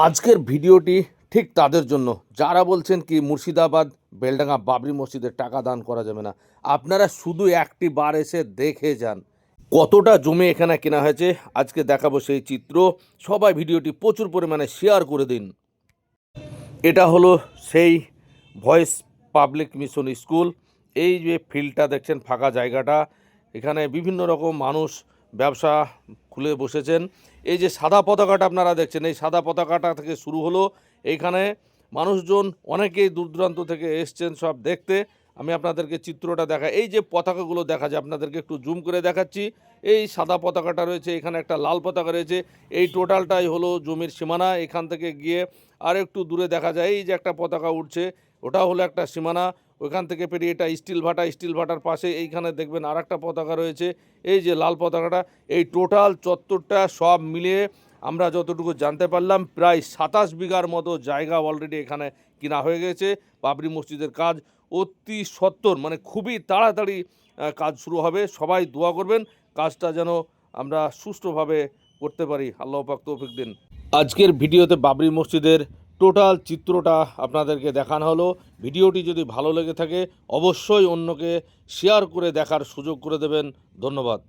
আজকের ভিডিওটি ঠিক তাদের জন্য যারা বলছেন কি মুর্শিদাবাদ বেলডাঙ্গা বাবরি মসজিদে টাকা দান করা যাবে না। আপনারা শুধু একটি বার এসে দেখে যান কতটা জমি এখানে কেনা হয়েছে। আজকে দেখাবো সেই চিত্র। সবাই ভিডিওটি প্রচুর পরিমাণে শেয়ার করে দিন। এটা হলো সেই ভয়েস পাবলিক মিশন স্কুল। এই যে ফিল্ডটা দেখছেন, ফাঁকা জায়গাটা, এখানে বিভিন্ন রকম মানুষ ব্যবসা খুলে বসেছেন। এই যে সাদা পতাকাটা আপনারা দেখছেন, এই সাদা পতাকাটা থেকে শুরু হলো। এইখানে মানুষজন অনেকেই দূর দূরান্ত থেকে এসছেন সব দেখতে। আমি আপনাদেরকে চিত্রটা দেখাই। এই যে পতাকাগুলো দেখা যায়, আপনাদেরকে একটু জুম করে দেখাচ্ছি। এই সাদা পতাকাটা রয়েছে, এখানে একটা লাল পতাকা রয়েছে। এই টোটালটাই হলো জমির সীমানা। এখান থেকে গিয়ে আর একটু দূরে দেখা যায় এই যে একটা পতাকা উঠছে, ওটা হলো একটা সীমানা। ওইখান থেকে পেরিয়ে এটা স্টিল ভাটা, স্টিল ভাটার পাশে এইখানে দেখবেন আর একটা পতাকা রয়েছে, এই যে লাল পতাকাটা। এই টোটাল চত্বরটা সব মিলিয়ে আমরা যতটুকু জানতে পারলাম প্রায় 27 বিঘার মতো জায়গা অলরেডি এখানে কিনা হয়ে গেছে। বাবরি মসজিদের কাজ অতি সত্বর, মানে খুবই তাড়াতাড়ি কাজ শুরু হবে। সবাই দোয়া করবেন কাজটা যেন আমরা সুষ্ঠুভাবে করতে পারি। আল্লাহ পাক তৌফিক দিন। আজকের ভিডিওতে বাবরি মসজিদের টোটাল চিত্রটা আপনাদেরকে দেখানো হলো। ভিডিওটি যদি ভালো লেগে থাকে অবশ্যই অন্যকে শেয়ার করে দেখার সুযোগ করে দেবেন। ধন্যবাদ।